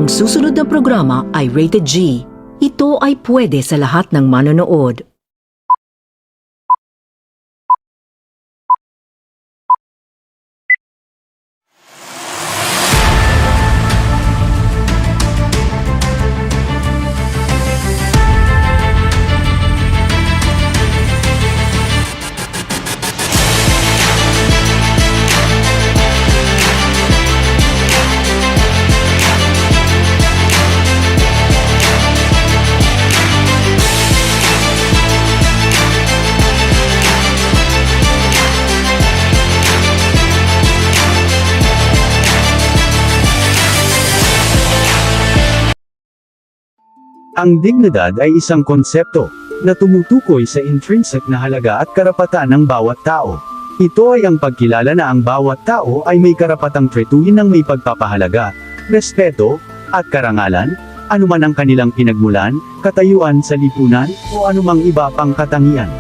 Ang susunod na programa ay Rated G. Ito ay pwede sa lahat ng manonood. Ang dignidad ay isang konsepto na tumutukoy sa intrinsic na halaga at karapatan ng bawat tao. Ito ay ang pagkilala na ang bawat tao ay may karapatang tretuhin ng may pagpapahalaga, respeto, at karangalan, anuman ang kanilang pinagmulan, katayuan sa lipunan, o anumang iba pang katangian.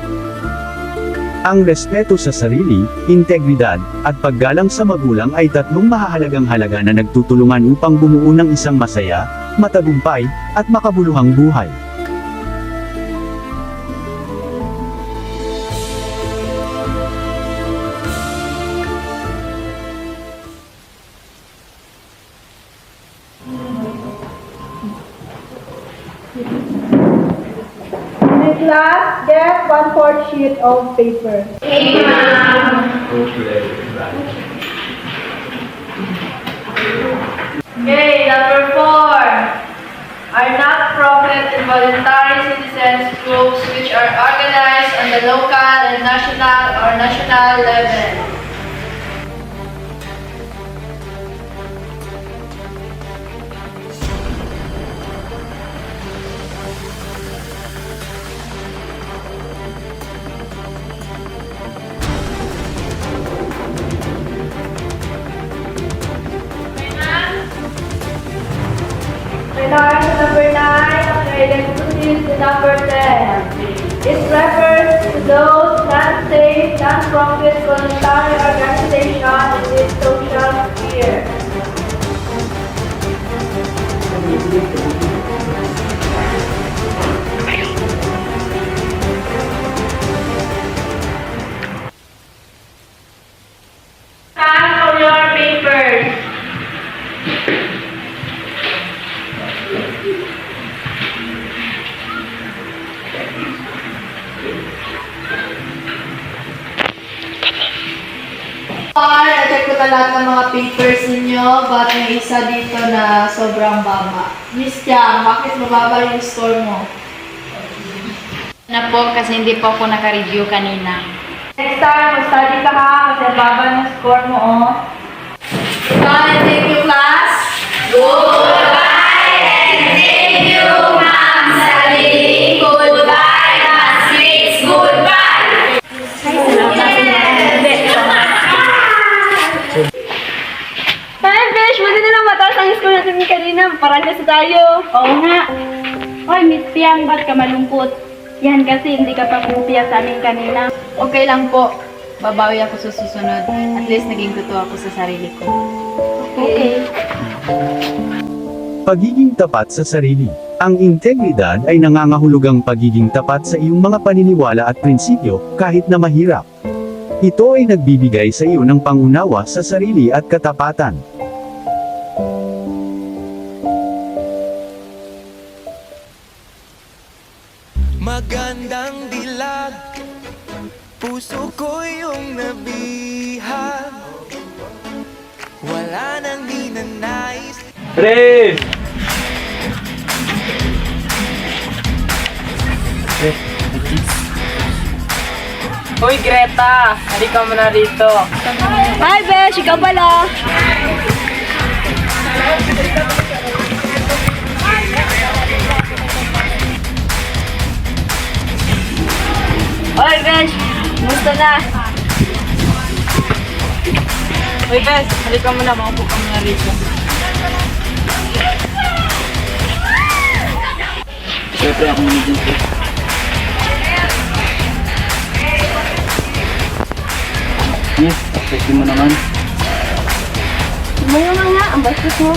Ang respeto sa sarili, integridad, at paggalang sa magulang ay tatlong mahahalagang halaga na nagtutulungan upang bumuo ng isang masaya, matagumpay, at makabuluhang buhay. The class, get 1/4 sheet of paper. Okay, number 4 are not-profit and voluntary citizens groups which are organized on the local and national level. Regards to number 9, okay, let's proceed to number 10. It refers to those non-state, non-profit, voluntary organizations in this social sphere. Stand for your papers. Na-check ko na lahat ng mga papers ninyo, but may isa dito na sobrang baba. Miss Tiang, bakit mababa yung score mo? Na po kasi hindi po ako naka-review kanina. Next time, mag-study ka ha, kasi baba ng score mo, oh. Goodbye and thank you, class. Goodbye and thank you, Ma'am Sally. Goodbye, classmates. Goodbye. Hi, Besh! Buti na lang mataas ang score natin kanina. Parang kasi tayo. Oo nga. Hoy, Miss Piang, ba't ka malungkot? Yan kasi hindi ka pa pumpiya sa amin kanina. Okay lang po. Babawi ako sa susunod. At least naging totoo ako sa sarili ko. Okay. Pagiging tapat sa sarili. Ang integridad ay nangangahulugang pagiging tapat sa iyong mga paniniwala at prinsipyo, kahit na mahirap. Ito ay nagbibigay sa iyo ng pangunawa sa sarili at katapatan. Magandang dilag, puso ko yung nabihag. Wala nang ninanais. Tres! Hoy Greta! Halika mo na rito. Hi, Besh! Ikaw pala! Hoy, Besh! Kumusta na? Hoy Bes, halika mo na. Maupo ka mo na rito. Siyempre ako muna dito. Yes, pwede mo naman. Sumayo nga, ang bastos mo.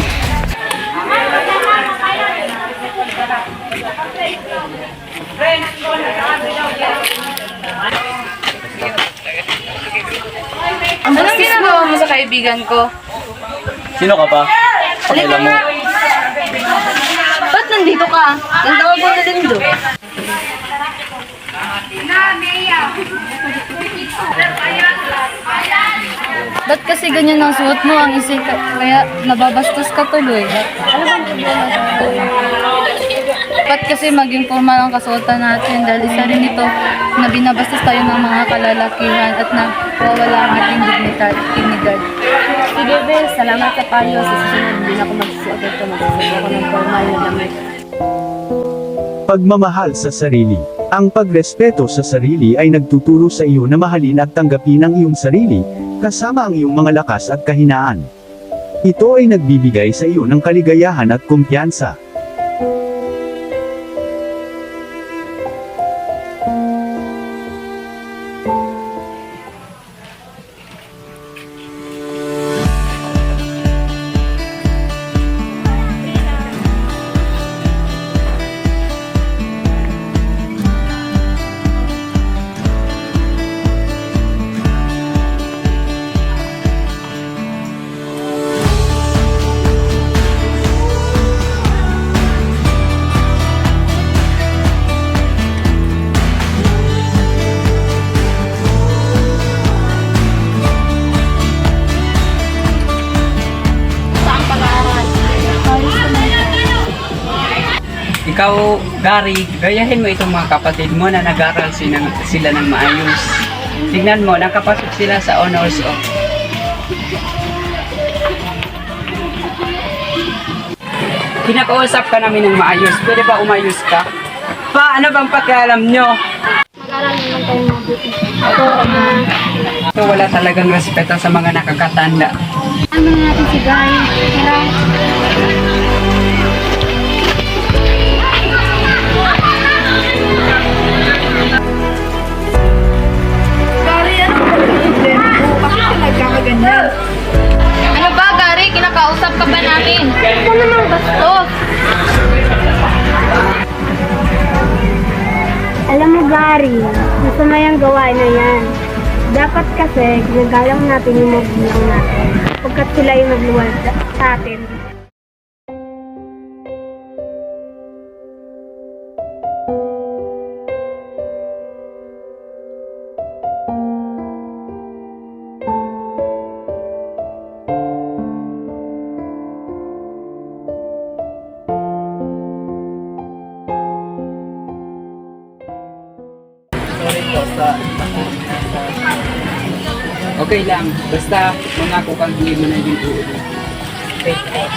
Anong ginagawa mo sa kaibigan ko? Sino ka pa? Pakila mo. Ba't nandito ka? Nandawag ko na din doon. Ba't kasi ganyan ang suot mo ang isip kaya nababastos ka tuloy? Ano bang problema dito? Ba't kasi maging formal ang kasuotan natin dahil isa rin ito na binabastos tayo ng mga kalalakihan at nawawala ang ating dignidad. Sige, Bel. Salamat sa payo. Sa susunod, hindi na ako magsusuot ito. Magsusuot ako ng formal na damit. Pagmamahal sa sarili. Ang pagrespeto sa sarili ay nagtuturo sa iyo na mahalin at tanggapin ang iyong sarili, kasama ang iyong mga lakas at kahinaan. Ito ay nagbibigay sa iyo ng kaligayahan at kumpiyansa. Ikaw, Gary, gayahin mo itong mga kapatid mo na nag-aral sila ng maayos. Tingnan mo, nakapasok sila sa honors of. Kinakausap ka namin ng maayos. Pwede ba umayos ka? Pa, ano bang pakialam nyo? Mag-aral naman tayo mabuti. Ito wala talagang respeto sa mga nakakatanda. Ano na natin si Guy? Tara. Gary, ano ba problem mo? Bakit ka nagkakaganyan? Ano ba, Gary? Kinakausap ka ba namin? Ito namang bastos. Alam mo, Gary, masama yung gawain na yan. Dapat kasi, ginagalang natin yung magulang natin. Pagkat sila yung nagluwal sa atin. Okay lang, basta mangako kang hindi mo na yung ulo. Okay.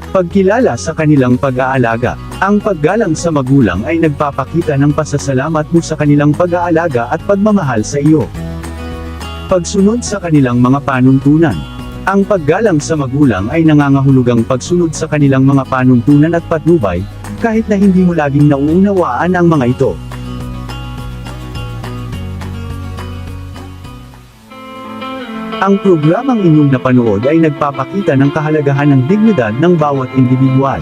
Pagkilala sa kanilang pag-aalaga. Ang paggalang sa magulang ay nagpapakita ng pasasalamat mo sa kanilang pag-aalaga at pagmamahal sa iyo. Pagsunod sa kanilang mga panuntunan. Ang paggalang sa magulang ay nangangahulugang pagsunod sa kanilang mga panuntunan at patnubay, kahit na hindi mo laging nauunawaan ang mga ito. Ang programang inyong napanood ay nagpapakita ng kahalagahan ng dignidad ng bawat individual.